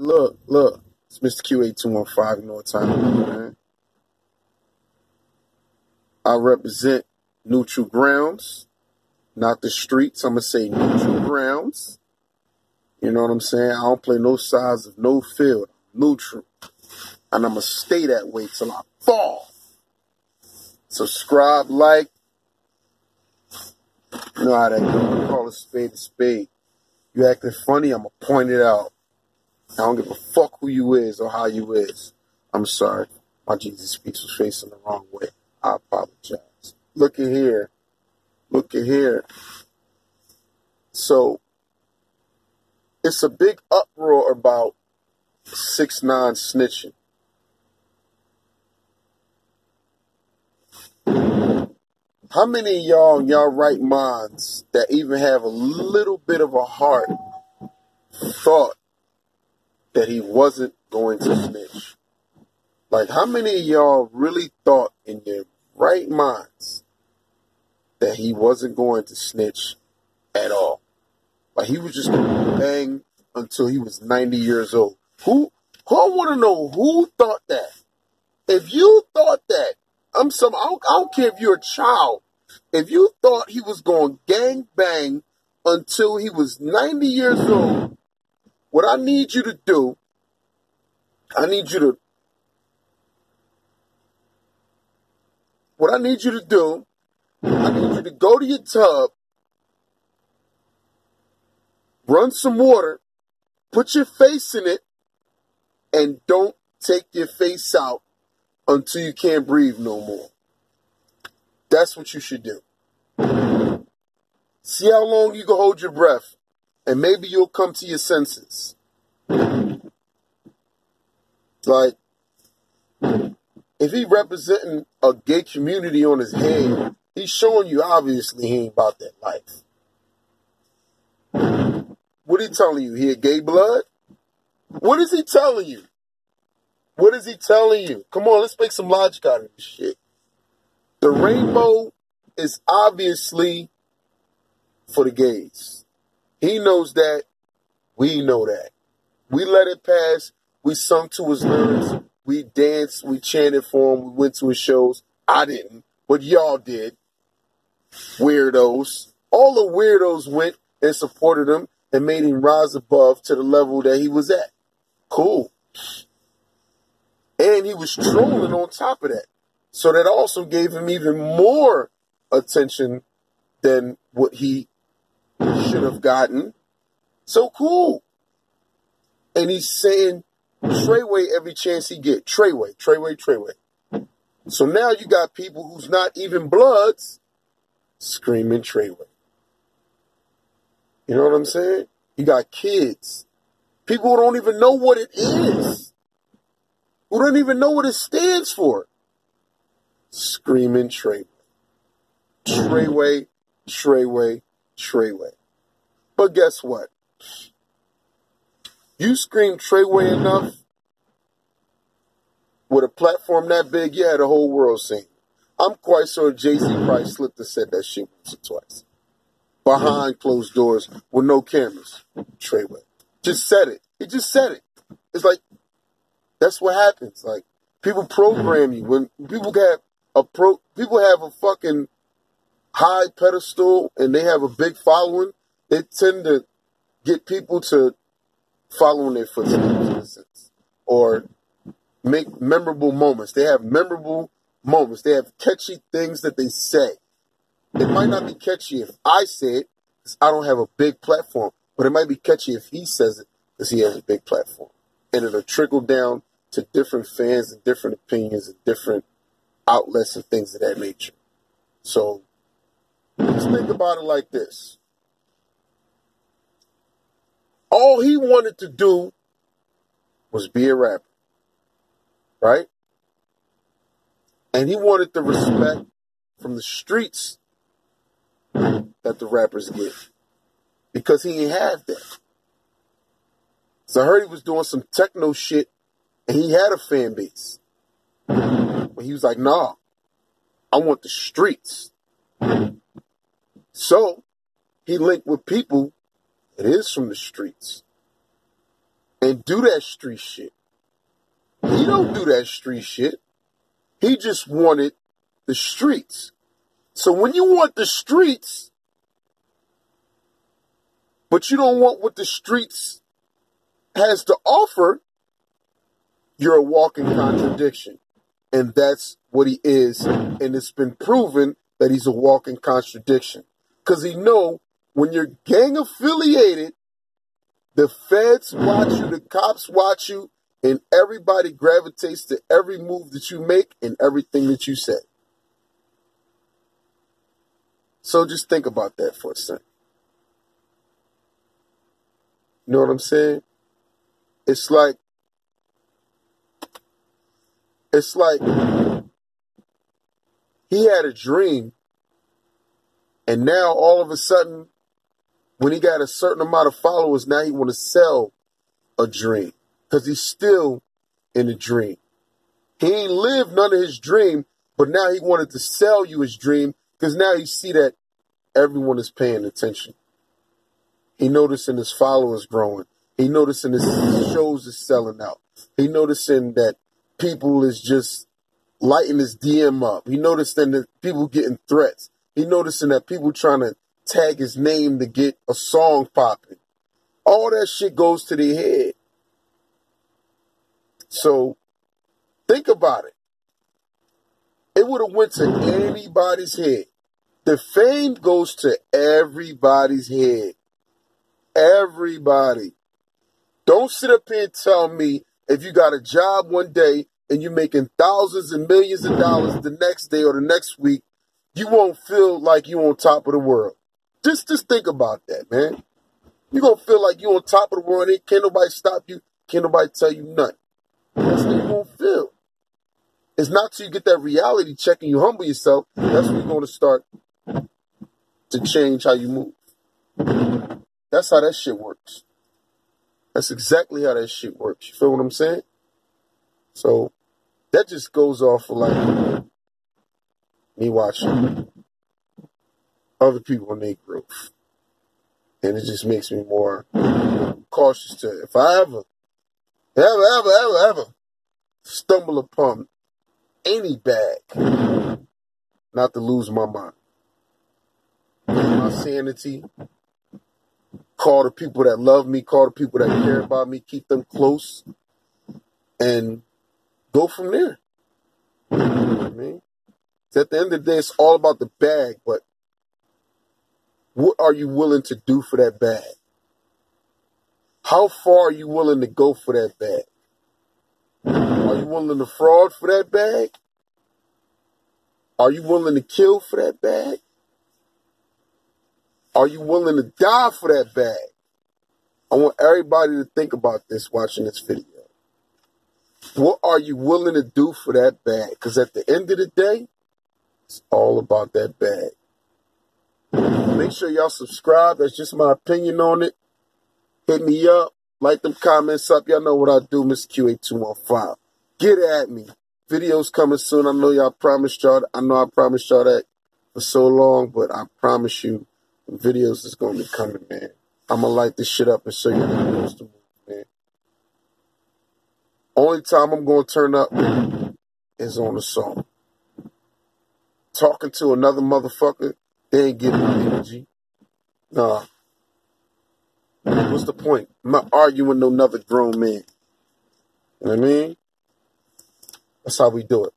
Look. It's Mr. Q8215. You know what time it is, man. I represent neutral grounds, not the streets. I'm going to say neutral grounds. You know what I'm saying? I don't play no sides of no field. Neutral. And I'm going to stay that way till I fall. Subscribe, like. You know how that goes. Call a spade a spade. You acting funny, I'm going to point it out. I don't give a fuck who you is or how you is. I'm sorry. My Jesus Speaks was facing the wrong way. I apologize. Look at here. Look at here. So, it's a big uproar about 6ix9ine snitching. How many of y'all in y'all right minds that even have a little bit of a heart thought that he wasn't going to snitch? Like, how many of y'all really thought in their right minds that he wasn't going to snitch at all? Like, he was just going to bang until he was 90 years old. I want to know who thought that. If you thought that, I don't care if you're a child. If you thought he was going to gang bang until he was 90 years old, what I need you to do, I need you to go to your tub, run some water, put your face in it, and don't take your face out until you can't breathe no more. That's what you should do. See how long you can hold your breath, and maybe you'll come to your senses. Like, if he representing a gay community on his hand, he's showing you obviously he ain't about that life. What are he telling you? He a gay blood? What is he telling you? What is he telling you? Come on, let's make some logic out of this shit. The rainbow is obviously for the gays. He knows that. We know that. We let it pass. We sung to his lyrics. We danced. We chanted for him. We went to his shows. I didn't, but y'all did. Weirdos. All the weirdos went and supported him and made him rise above to the level that he was at. Cool. And he was trolling on top of that. So that also gave him even more attention than what he should have gotten. So cool. And he's saying Treyway every chance he get. Treyway. So now you got people who's not even bloods screaming Treyway. You know what I'm saying? You got kids. People who don't even know what it is. Who don't even know what it stands for. Screaming Treyway. Treyway. But guess what? You scream Treyway enough, with a platform that big, you had the whole world singing. I'm quite sure Jay-Z probably slipped and said that shit once or twice. Behind closed doors with no cameras. Treyway. Just said it. He just said it. It's like, that's what happens. Like, people program you. When people have a fucking high pedestal and they have a big following, they tend to get people to follow in their footsteps, in a sense, or make memorable moments. They have memorable moments. They have catchy things that they say. It might not be catchy if I say it, because I don't have a big platform, but it might be catchy if he says it, because he has a big platform. And it'll trickle down to different fans and different opinions and different outlets and things of that nature. So, let's think about it like this. All he wanted to do was be a rapper, right? And he wanted the respect from the streets that the rappers get, because he ain't have that. So I heard he was doing some techno shit, and he had a fan base. But he was like, nah, I want the streets. So he linked with people that is from the streets. and do that street shit. He don't do that street shit. He just wanted the streets. So when you want the streets, but you don't want what the streets has to offer, you're a walking contradiction. And that's what he is. And it's been proven that he's a walking contradiction. Because he know when you're gang affiliated, the feds watch you, the cops watch you, and everybody gravitates to every move that you make and everything that you say. So just think about that for a second. You know what I'm saying? It's like he had a dream, and now all of a sudden, when he got a certain amount of followers, now he want to sell a dream because he's still in a dream. He ain't lived none of his dream, but now he wanted to sell you his dream because now he see that everyone is paying attention. He noticing his followers growing. He noticing his shows is selling out. He noticing that people is just lighting his DM up. He noticing that people getting threats. He noticing that people trying to tag his name to get a song popping. All that shit goes to their head. So think about it. It would have went to anybody's head. The fame goes to everybody's head. Everybody. Don't sit up here and tell me if you got a job one day and you're making thousands and millions of dollars the next day or the next week, you won't feel like you're on top of the world. Just think about that, man. You're going to feel like you're on top of the world and can't nobody stop you. Can't nobody tell you nothing. That's what you're going to feel. It's not till you get that reality check and you humble yourself, that's when you're going to start to change how you move. That's how that shit works. That's exactly how that shit works. You feel what I'm saying? So that just goes off for like me watching other people in their growth. And it just makes me more cautious to, if I ever stumble upon any bag, not to lose my mind, my sanity, call the people that love me, call the people that care about me, keep them close, and go from there. You know what I mean? At the end of the day, it's all about the bag, but what are you willing to do for that bag? How far are you willing to go for that bag? Are you willing to fraud for that bag? Are you willing to kill for that bag? Are you willing to die for that bag? I want everybody to think about this watching this video. What are you willing to do for that bag? Because at the end of the day, it's all about that bag. Make sure y'all subscribe. That's just my opinion on it. Hit me up. Like them comments up. Y'all know what I do, Mr. QA215. Get at me. Videos coming soon. I know y'all promised y'all. I know I promised y'all that for so long, but I promise you, videos is going to be coming, man. I'm going to light this shit up and show you how it goes to move, man. Only time I'm going to turn up is on a song. Talking to another motherfucker, they ain't getting my energy. Nah. What's the point? I'm not arguing with no another grown man. You know what I mean? That's how we do it.